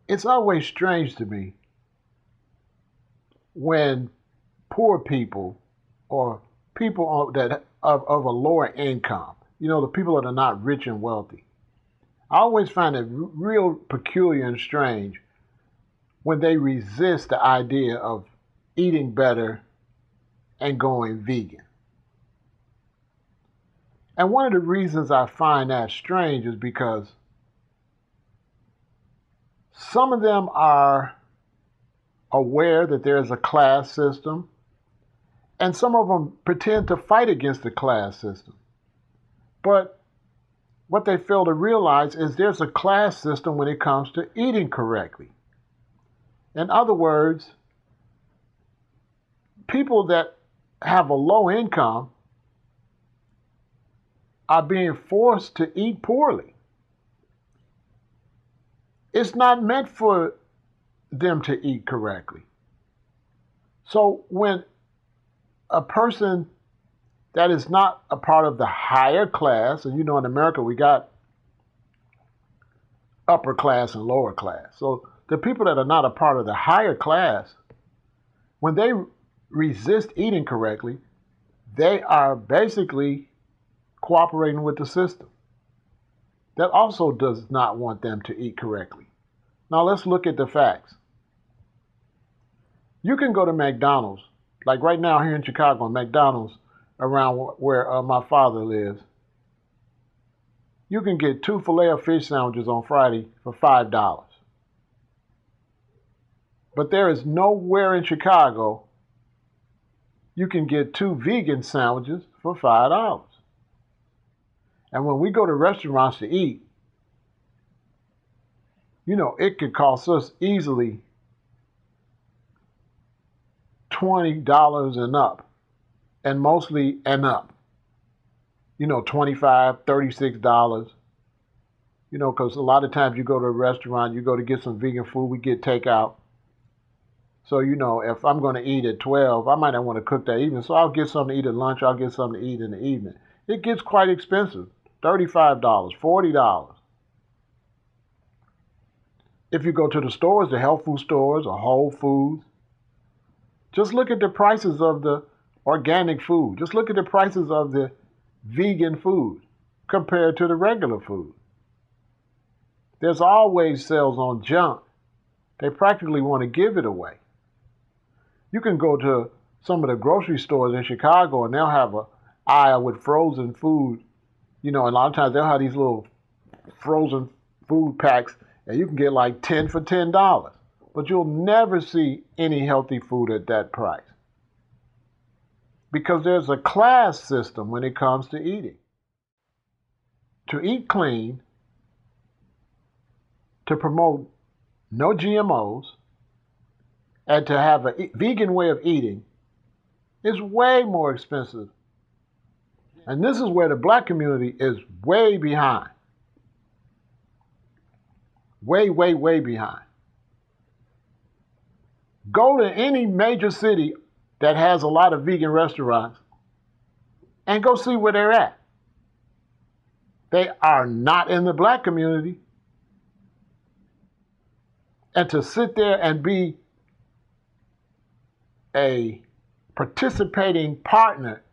It's always strange to me when poor people or people that of a lower income, the people that are not rich and wealthy. I always find it real peculiar and strange when they resist the idea of eating better and going vegan. And one of the reasons I find that strange is because some of them are aware that there's a class system, and some of them pretend to fight against the class system. But what they fail to realize is there's a class system when it comes to eating correctly. In other words, people that have a low income are being forced to eat poorly. It's not meant for them to eat correctly. So when a person that is not a part of the higher class, and in America we got upper class and lower class. So the people that are not a part of the higher class, when they resist eating correctly, they are basically cooperating with the system that also does not want them to eat correctly. Now let's look at the facts. You can go to McDonald's, like right now here in Chicago, McDonald's around where my father lives. You can get 2 filet-o-fish sandwiches on Friday for $5. But there is nowhere in Chicago you can get 2 vegan sandwiches for $5. And when we go to restaurants to eat, it could cost us easily $20 and up, and mostly and up. $25, $36. Because a lot of times you go to a restaurant, you go to get some vegan food, we get takeout. So, if I'm going to eat at 12, I might not want to cook that evening. So I'll get something to eat at lunch, I'll get something to eat in the evening. It gets quite expensive. $35, $40. If you go to the stores, the health food stores or Whole Foods, just look at the prices of the organic food. Just look at the prices of the vegan food compared to the regular food. There's always sales on junk. They practically want to give it away. You can go to some of the grocery stores in Chicago and they'll have an aisle with frozen food. A lot of times they'll have these little frozen food packs and you can get like 10 for $10. But you'll never see any healthy food at that price. Because there's a class system when it comes to eating. To eat clean, to promote no GMOs, and to have a vegan way of eating is way more expensive. And this is where the black community is way behind. Way, way, way behind. Go to any major city that has a lot of vegan restaurants and go see where they're at. They are not in the black community. And to sit there and be a participating partner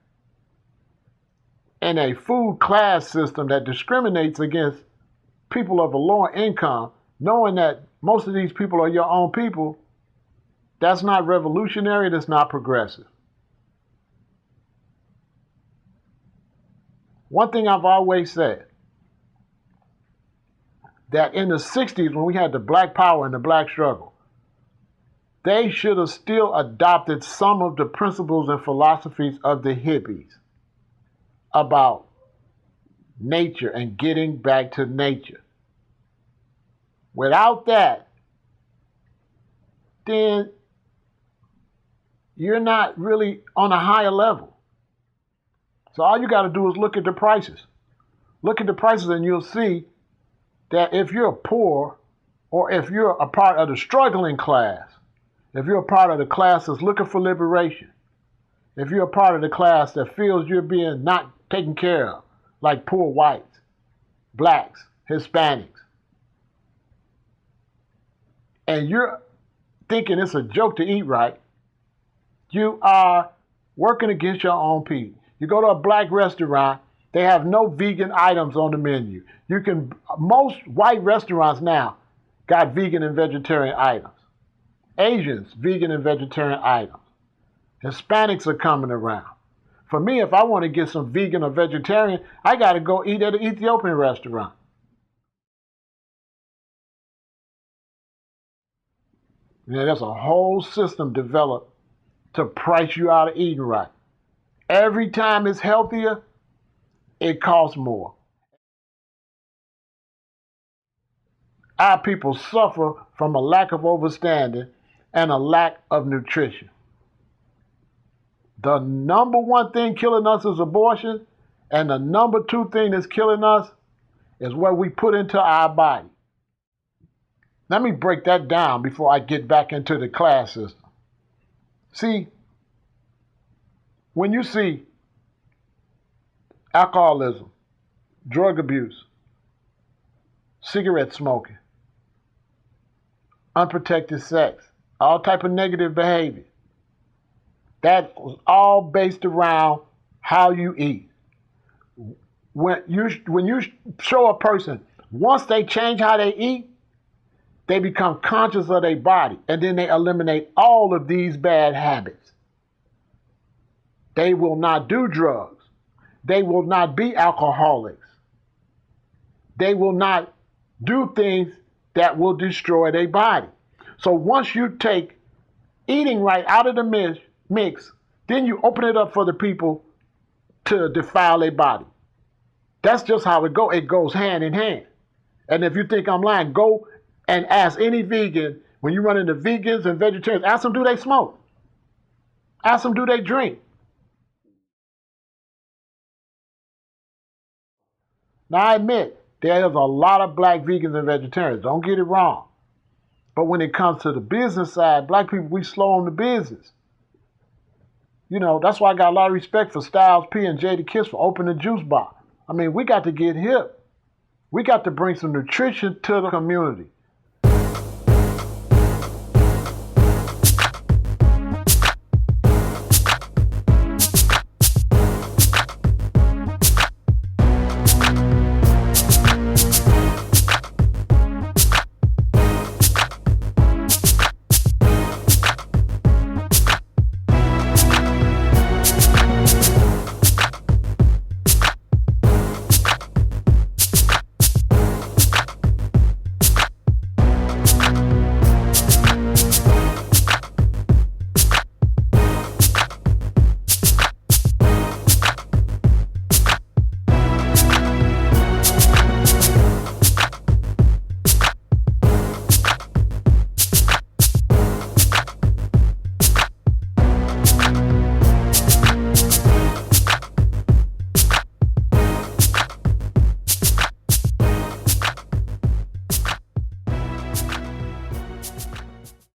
in a food class system that discriminates against people of a lower income, knowing that most of these people are your own people, that's not revolutionary, that's not progressive. One thing I've always said, that in the 60s when we had the black power and the black struggle, they should have still adopted some of the principles and philosophies of the hippies about nature and getting back to nature. Without that, then you're not really on a higher level. So all you got to do is look at the prices. Look at the prices and you'll see that if you're poor or if you're a part of the struggling class, if you're a part of the class that's looking for liberation, if you're a part of the class that feels you're being not taken care of, like poor whites, blacks, Hispanics, and you're thinking it's a joke to eat right, you are working against your own people. You go to a black restaurant, they have no vegan items on the menu. Most white restaurants now got vegan and vegetarian items. Asians, vegan and vegetarian items. Hispanics are coming around. For me, if I want to get some vegan or vegetarian, I got to go eat at an Ethiopian restaurant. There's a whole system developed to price you out of eating right. Every time it's healthier, it costs more. Our people suffer from a lack of understanding and a lack of nutrition. The number one thing killing us is abortion, and the number two thing that's killing us is what we put into our body. Let me break that down before I get back into the class system. See, when you see alcoholism, drug abuse, cigarette smoking, unprotected sex, all type of negative behavior, that was all based around how you eat. When you show a person, once they change how they eat, they become conscious of their body, and then they eliminate all of these bad habits. They will not do drugs. They will not be alcoholics. They will not do things that will destroy their body. So once you take eating right out of the mix, then you open it up for the people to defile their body. That's just how it goes. It goes hand in hand. And if you think I'm lying, go and ask any vegan, when you run into vegans and vegetarians, ask them, do they smoke? Ask them, do they drink? Now, I admit, there's a lot of black vegans and vegetarians. Don't get it wrong. But when it comes to the business side, black people, we slow on the business. You know, that's why I got a lot of respect for Styles P and Jada Kiss for opening the juice bar. I mean, we got to get hip. We got to bring some nutrition to the community.